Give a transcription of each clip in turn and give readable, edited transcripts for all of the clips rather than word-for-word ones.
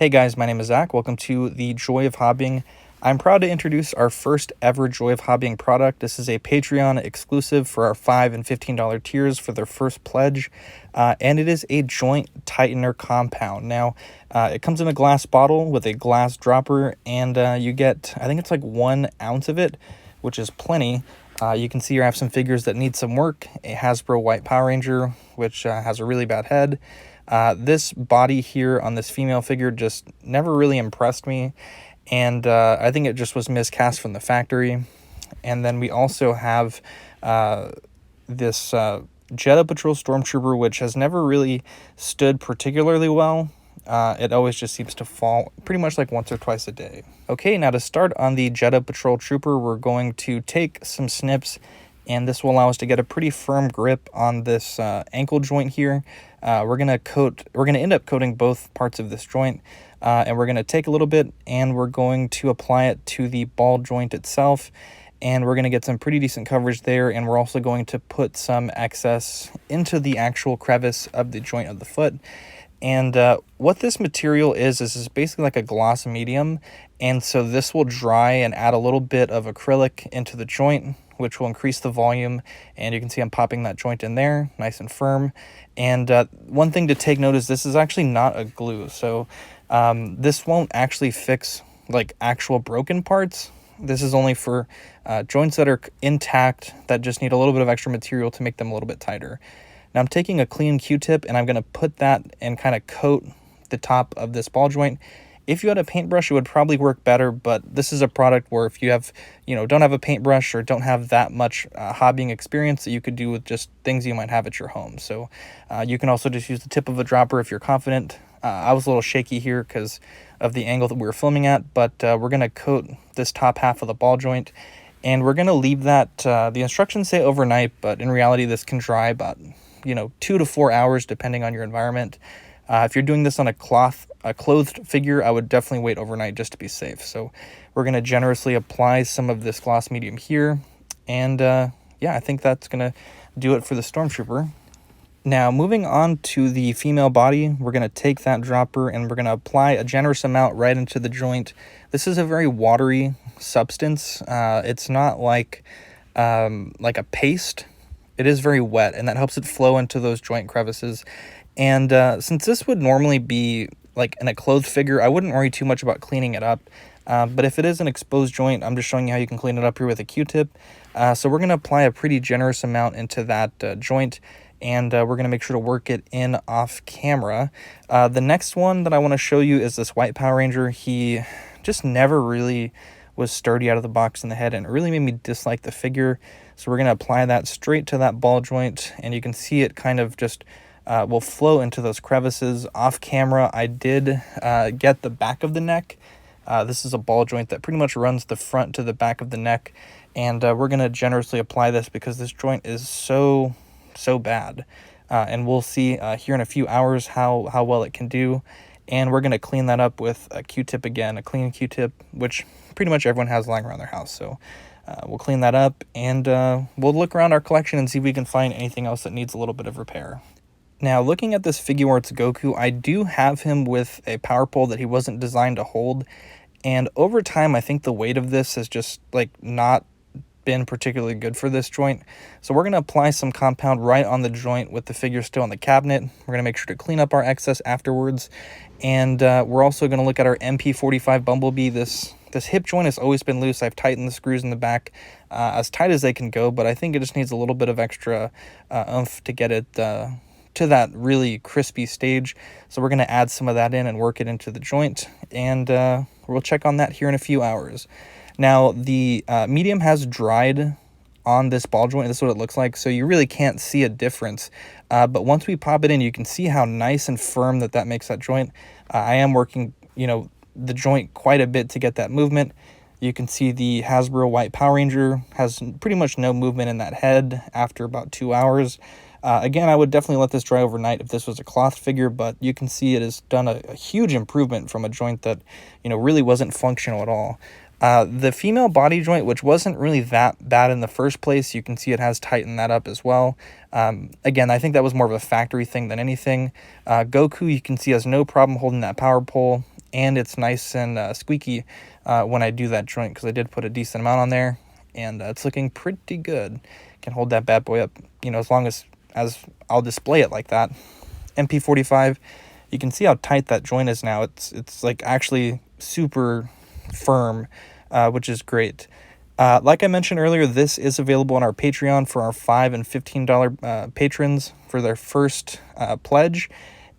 Hey guys, my name is Zach. Welcome to the Joy of Hobbying. I'm proud to introduce our first ever Joy of Hobbying product. This is a Patreon exclusive for our $5 and $15 tiers for their first pledge, and it is a joint tightener compound. Now, it comes in a glass bottle with a glass dropper, and you get, I think it's like 1 ounce of it, which is plenty. You can see here I have some figures that need some work. A Hasbro White Power Ranger, which has a really bad head. This body here on this female figure just never really impressed me, and I think it just was miscast from the factory. And then we also have this Jedha Patrol Stormtrooper, which has never really stood particularly well. It always just seems to fall pretty much like once or twice a day. Okay, now to start on the Jedha Patrol Trooper, we're going to take some snips, and this will allow us to get a pretty firm grip on this ankle joint here. We're gonna end up coating both parts of this joint, and we're gonna take a little bit and we're going to apply it to the ball joint itself, and we're gonna get some pretty decent coverage there. And we're also going to put some excess into the actual crevice of the joint of the foot. And what this material is basically like a gloss medium, and so this will dry and add a little bit of acrylic into the joint, which will increase the volume. And you can see I'm popping that joint in there nice and firm. And one thing to take note is this is actually not a glue, so this won't actually fix like actual broken parts. This is only for joints that are intact that just need a little bit of extra material to make them a little bit tighter. Now I'm taking a clean Q-tip and I'm going to put that and kind of coat the top of this ball joint. If you had a paintbrush, it would probably work better, but this is a product where if you have, don't have a paintbrush or don't have that much hobbying experience, that you could do with just things you might have at your home. So you can also just use the tip of a dropper if you're confident. I was a little shaky here because of the angle that we were filming at, but we're going to coat this top half of the ball joint, and we're going to leave that, the instructions say overnight, but in reality this can dry about 2 to 4 hours depending on your environment. If you're doing this on a clothed figure, I would definitely wait overnight just to be safe. So we're going to generously apply some of this gloss medium here. And yeah, I think that's going to do it for the Stormtrooper. Now, moving on to the female body, we're going to take that dropper and we're going to apply a generous amount right into the joint. This is a very watery substance. It's not like a paste. It is very wet, and that helps it flow into those joint crevices. And since this would normally be like in a clothed figure, I wouldn't worry too much about cleaning it up. But if it is an exposed joint, I'm just showing you how you can clean it up here with a Q-tip. So we're going to apply a pretty generous amount into that joint, and we're going to make sure to work it in off camera. The next one that I want to show you is this White Power Ranger. He just never really was sturdy out of the box in the head, and it really made me dislike the figure. So we're going to apply that straight to that ball joint, and you can see it kind of just will flow into those crevices. Off camera, I did get the back of the neck. This is a ball joint that pretty much runs the front to the back of the neck, and we're going to generously apply this because this joint is so bad. And we'll see here in a few hours how well it can do. And we're going to clean that up with a Q-tip again, a clean Q-tip, which pretty much everyone has lying around their house. So we'll clean that up, and we'll look around our collection and see if we can find anything else that needs a little bit of repair. Now, looking at this Figuarts Goku, I do have him with a power pole that he wasn't designed to hold. And over time, I think the weight of this has just not been particularly good for this joint. So we're going to apply some compound right on the joint with the figure still in the cabinet. We're going to make sure to clean up our excess afterwards. And we're also going to look at our MP45 Bumblebee. This hip joint has always been loose. I've tightened the screws in the back as tight as they can go, but I think it just needs a little bit of extra oomph to get it to that really crispy stage. So we're going to add some of that in and work it into the joint, and we'll check on that here in a few hours. Now, the medium has dried on this ball joint. This is what it looks like, so you really can't see a difference. But once we pop it in, you can see how nice and firm that makes that joint. I am working, the joint quite a bit to get that movement. You can see the Hasbro White Power Ranger has pretty much no movement in that head after about 2 hours. Again, I would definitely let this dry overnight if this was a cloth figure, but you can see it has done a huge improvement from a joint that, really wasn't functional at all. The female body joint, which wasn't really that bad in the first place, you can see it has tightened that up as well. Again, I think that was more of a factory thing than anything. Goku, you can see, has no problem holding that power pole. and it's nice and squeaky when I do that joint, because I did put a decent amount on there, and it's looking pretty good. Can hold that bad boy up, as long as I'll display it like that. MP45, you can see how tight that joint is now. It's like actually super firm, which is great. Like I mentioned earlier, this is available on our Patreon for our $5 and $15 patrons for their first pledge.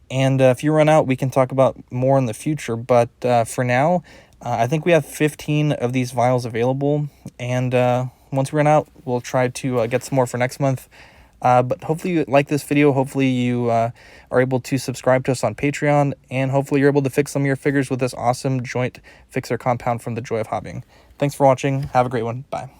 And if you run out, we can talk about more in the future. But for now, I think we have 15 of these vials available. And once we run out, we'll try to get some more for next month. But hopefully you like this video. Hopefully you are able to subscribe to us on Patreon. And hopefully you're able to fix some of your figures with this awesome joint fixer compound from the Joy of Hobbying. Thanks for watching. Have a great one. Bye.